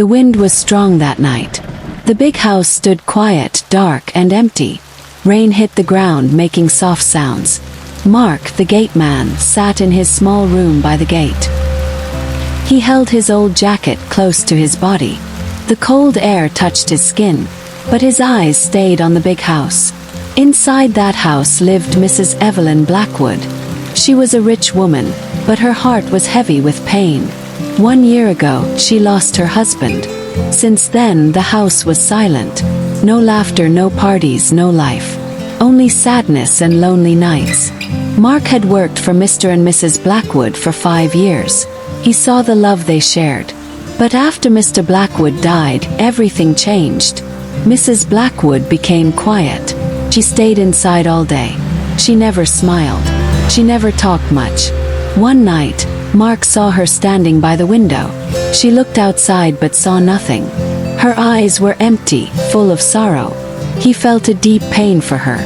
The wind was strong that night. The big house stood quiet, dark, and empty. Rain hit the ground, making soft sounds. Mark, the gate man, sat in his small room by the gate. He held his old jacket close to his body. The cold air touched his skin, but his eyes stayed on the big house. Inside that house lived Mrs. Evelyn Blackwood. She was a rich woman, but her heart was heavy with pain. 1 year ago, she lost her husband. Since then, the house was silent. No laughter, no parties, no life. Only sadness and lonely nights. Mark had worked for Mr. and Mrs. Blackwood for 5 years. He saw the love they shared. But after Mr. Blackwood died, everything changed. Mrs. Blackwood became quiet. She stayed inside all day. She never smiled. She never talked much. One night, Mark saw her standing by the window. She looked outside but saw nothing. Her eyes were empty, full of sorrow. He felt a deep pain for her.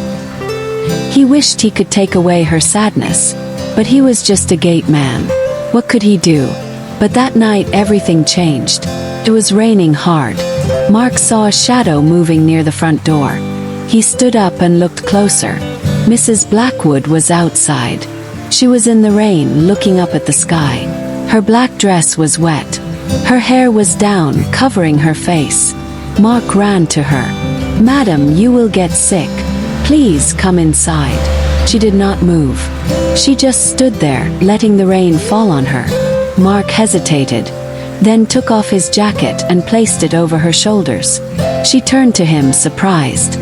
He wished he could take away her sadness, but he was just a gate man. What could he do? But that night everything changed. It was raining hard. Mark saw a shadow moving near the front door. He stood up and looked closer. Mrs. Blackwood was outside. She was in the rain, looking up at the sky. Her black dress was wet. Her hair was down, covering her face. Mark ran to her. "Madam, you will get sick. Please come inside." She did not move. She just stood there, letting the rain fall on her. Mark hesitated, then took off his jacket and placed it over her shoulders. She turned to him, surprised.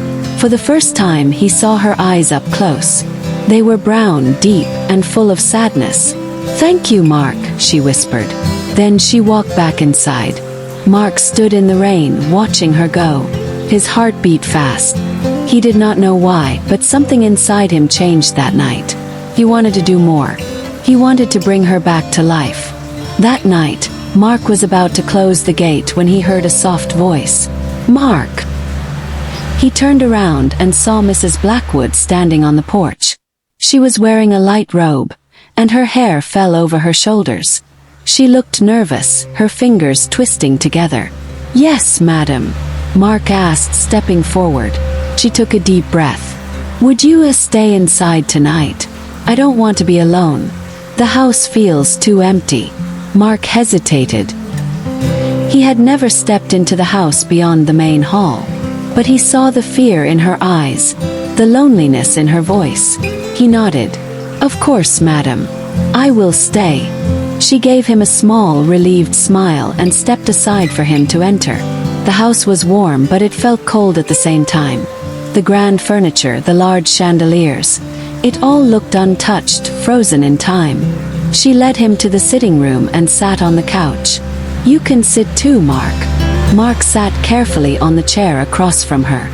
For the first time, he saw her eyes up close. They were brown, deep, and full of sadness. "Thank you, Mark," she whispered. Then she walked back inside. Mark stood in the rain, watching her go. His heart beat fast. He did not know why, but something inside him changed that night. He wanted to do more. He wanted to bring her back to life. That night, Mark was about to close the gate when he heard a soft voice. "Mark!" He turned around and saw Mrs. Blackwood standing on the porch. She was wearing a light robe, and her hair fell over her shoulders. She looked nervous, her fingers twisting together. "Yes, madam," Mark asked, stepping forward. She took a deep breath. "Would you stay inside tonight? I don't want to be alone. The house feels too empty." Mark hesitated. He had never stepped into the house beyond the main hall, but he saw the fear in her eyes, the loneliness in her voice. He nodded. "Of course, madam. I will stay." She gave him a small, relieved smile and stepped aside for him to enter. The house was warm, but it felt cold at the same time. The grand furniture, the large chandeliers, it all looked untouched, frozen in time. She led him to the sitting room and sat on the couch. "You can sit too, Mark." Mark sat carefully on the chair across from her.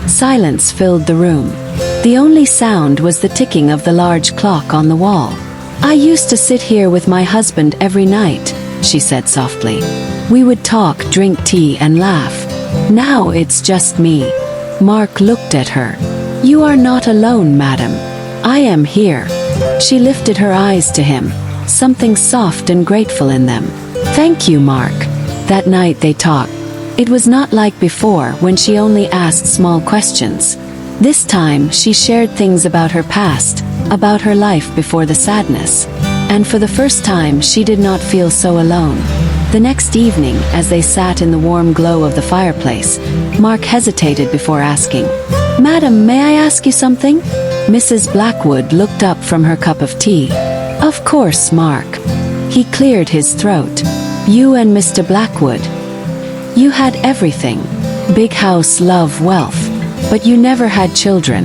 Silence filled the room. The only sound was the ticking of the large clock on the wall. "I used to sit here with my husband every night," she said softly. "We would talk, drink tea, and laugh. Now it's just me." Mark looked at her. "You are not alone, madam. I am here." She lifted her eyes to him, something soft and grateful in them. "Thank you, Mark." That night they talked. It was not like before, when she only asked small questions. This time she shared things about her past, about her life before the sadness. And for the first time she did not feel so alone. The next evening, as they sat in the warm glow of the fireplace, Mark hesitated before asking, "Madam, may I ask you something?" Mrs. Blackwood looked up from her cup of tea. "Of course, Mark." He cleared his throat. "You and Mr. Blackwood. You had everything. Big house, love, wealth. But you never had children.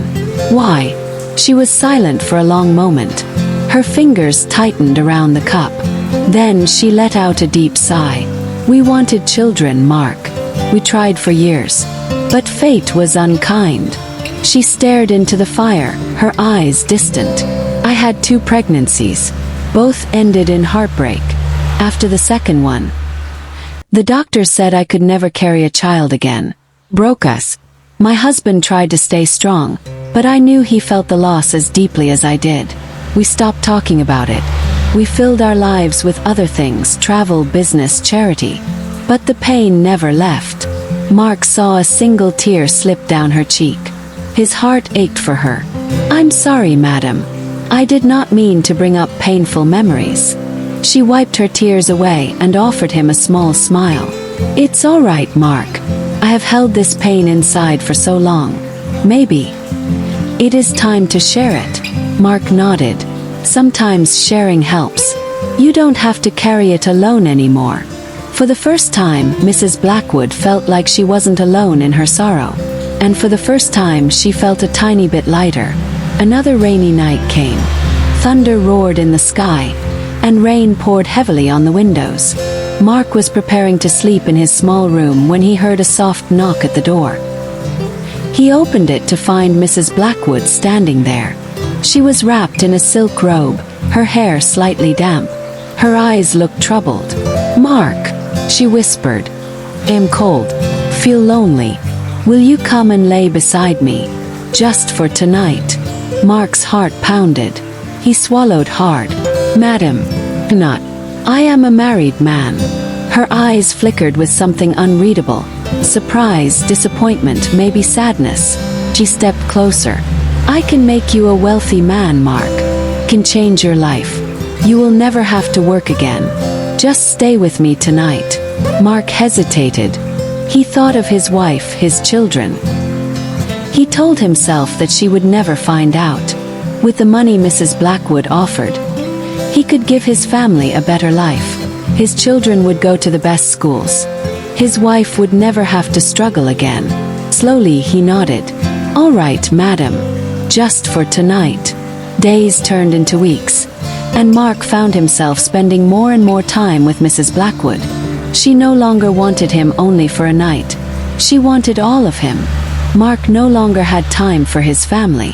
Why?" She was silent for a long moment. Her fingers tightened around the cup. Then she let out a deep sigh. "We wanted children, Mark. We tried for years. But fate was unkind." She stared into the fire, her eyes distant. "I had 2 pregnancies. Both ended in heartbreak. After the second one, the doctor said I could never carry a child again. Broke us. My husband tried to stay strong, but I knew he felt the loss as deeply as I did. We stopped talking about it. We filled our lives with other things, travel, business, charity. But the pain never left. Mark saw a single tear slip down her cheek. His heart ached for her. "I'm sorry, madam. I did not mean to bring up painful memories." She wiped her tears away and offered him a small smile. "It's all right, Mark. I have held this pain inside for so long. Maybe it is time to share it." Mark nodded. "Sometimes sharing helps. You don't have to carry it alone anymore." For the first time, Mrs. Blackwood felt like she wasn't alone in her sorrow. And for the first time, she felt a tiny bit lighter. Another rainy night came. Thunder roared in the sky, and rain poured heavily on the windows. Mark was preparing to sleep in his small room when he heard a soft knock at the door. He opened it to find Mrs. Blackwood standing there. She was wrapped in a silk robe, her hair slightly damp. Her eyes looked troubled. "Mark," she whispered, "I'm cold. Feel lonely. Will you come and lay beside me? Just for tonight?" Mark's heart pounded. He swallowed hard. "Madam, not. I am a married man." Her eyes flickered with something unreadable. Surprise, disappointment, maybe sadness. She stepped closer. "I can make you a wealthy man, Mark. Can change your life. You will never have to work again. Just stay with me tonight." Mark hesitated. He thought of his wife, his children. He told himself that she would never find out. With the money Mrs. Blackwood offered, he could give his family a better life. His children would go to the best schools. His wife would never have to struggle again. Slowly he nodded. "All right, madam. Just for tonight." Days turned into weeks, and Mark found himself spending more and more time with Mrs. Blackwood. She no longer wanted him only for a night. She wanted all of him. Mark no longer had time for his family.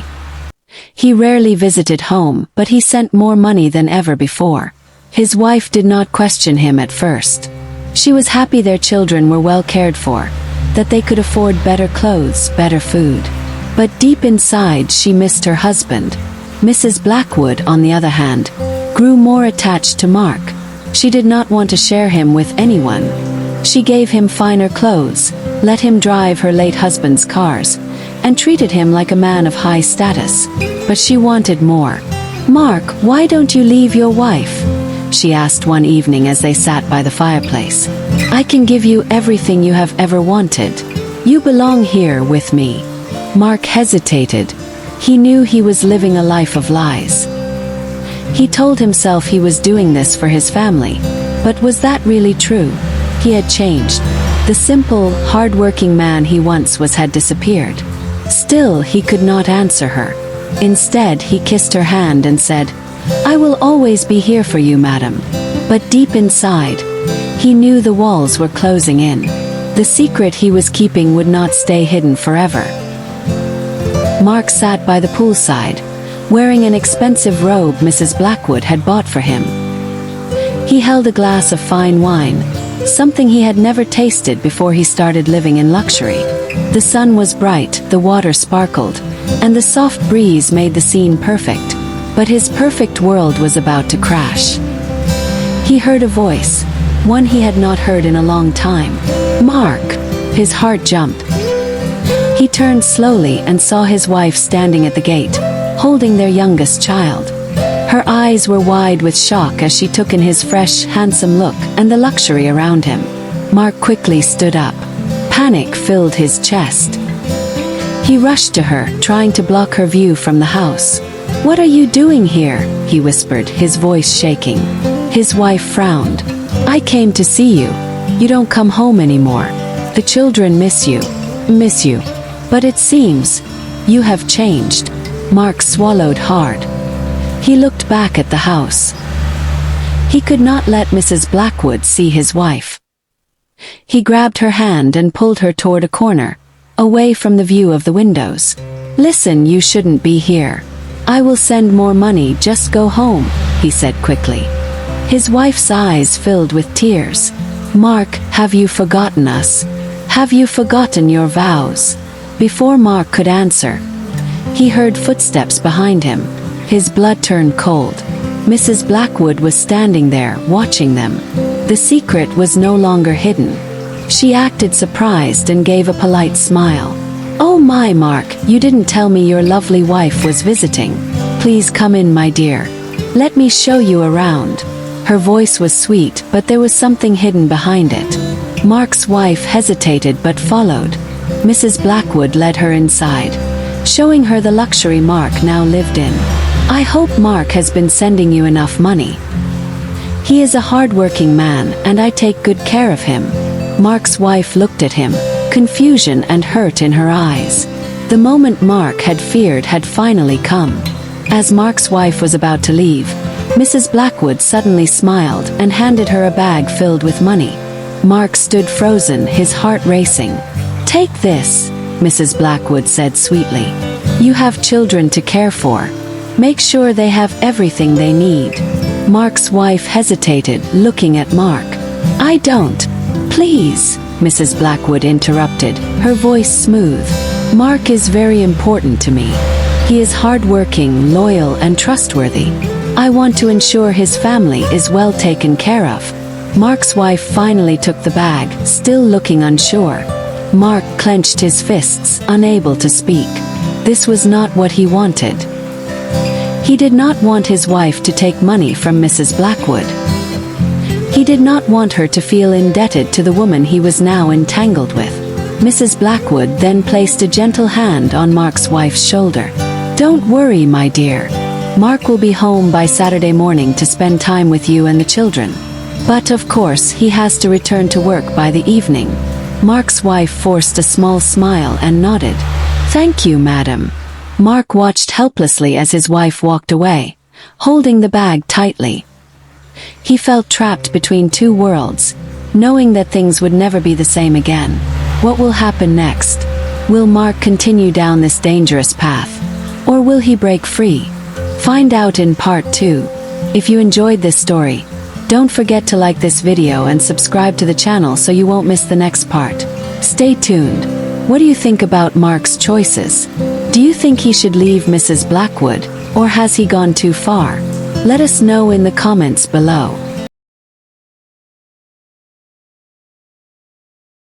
He rarely visited home, but he sent more money than ever before. His wife did not question him at first. She was happy their children were well cared for, that they could afford better clothes, better food. But deep inside she missed her husband. Mrs. Blackwood, on the other hand, grew more attached to Mark. She did not want to share him with anyone. She gave him finer clothes, let him drive her late husband's cars, and treated him like a man of high status. But she wanted more. "Mark, why don't you leave your wife?" she asked one evening as they sat by the fireplace. "I can give you everything you have ever wanted. You belong here with me." Mark hesitated. He knew he was living a life of lies. He told himself he was doing this for his family, but was that really true? He had changed. The simple, hard-working man he once was had disappeared. Still, he could not answer her. Instead, he kissed her hand and said, "I will always be here for you, madam." But deep inside, he knew the walls were closing in. The secret he was keeping would not stay hidden forever. Mark sat by the poolside, wearing an expensive robe Mrs. Blackwood had bought for him. He held a glass of fine wine, something he had never tasted before he started living in luxury. The sun was bright, the water sparkled, and the soft breeze made the scene perfect. But his perfect world was about to crash. He heard a voice, one he had not heard in a long time. "Mark!" His heart jumped. He turned slowly and saw his wife standing at the gate, holding their youngest child. Her eyes were wide with shock as she took in his fresh, handsome look and the luxury around him. Mark quickly stood up. Panic filled his chest. He rushed to her, trying to block her view from the house. "What are you doing here?" he whispered, his voice shaking. His wife frowned. "I came to see you. You don't come home anymore. The children miss you. Miss you. But it seems you have changed." Mark swallowed hard. He looked back at the house. He could not let Mrs. Blackwood see his wife. He grabbed her hand and pulled her toward a corner, away from the view of the windows. "Listen, you shouldn't be here. I will send more money, just go home," he said quickly. His wife's eyes filled with tears. "Mark, have you forgotten us? Have you forgotten your vows?" Before Mark could answer, he heard footsteps behind him. His blood turned cold. Mrs. Blackwood was standing there, watching them. The secret was no longer hidden. She acted surprised and gave a polite smile. "Oh my, Mark, you didn't tell me your lovely wife was visiting. Please come in, my dear. Let me show you around." Her voice was sweet, but there was something hidden behind it. Mark's wife hesitated but followed. Mrs. Blackwood led her inside, showing her the luxury Mark now lived in. "I hope Mark has been sending you enough money. He is a hard-working man, and I take good care of him." Mark's wife looked at him, confusion and hurt in her eyes. The moment Mark had feared had finally come. As Mark's wife was about to leave, Mrs. Blackwood suddenly smiled and handed her a bag filled with money. Mark stood frozen, his heart racing. "Take this," Mrs. Blackwood said sweetly. "You have children to care for. Make sure they have everything they need." Mark's wife hesitated, looking at Mark. "I don't. Please," Mrs. Blackwood interrupted, her voice smooth. "Mark is very important to me. He is hardworking, loyal, and trustworthy. I want to ensure his family is well taken care of." Mark's wife finally took the bag, still looking unsure. Mark clenched his fists, unable to speak. This was not what he wanted. He did not want his wife to take money from Mrs. Blackwood. He did not want her to feel indebted to the woman he was now entangled with. Mrs. Blackwood then placed a gentle hand on Mark's wife's shoulder. "Don't worry, my dear. Mark will be home by Saturday morning to spend time with you and the children. But of course, he has to return to work by the evening." Mark's wife forced a small smile and nodded. "Thank you, madam." Mark watched helplessly as his wife walked away, holding the bag tightly. He felt trapped between two worlds, knowing that things would never be the same again. What will happen next? Will Mark continue down this dangerous path? Or will he break free? Find out in part 2. If you enjoyed this story, don't forget to like this video and subscribe to the channel so you won't miss the next part. Stay tuned. What do you think about Mark's choices? Do you think he should leave Mrs. Blackwood, or has he gone too far? Let us know in the comments below.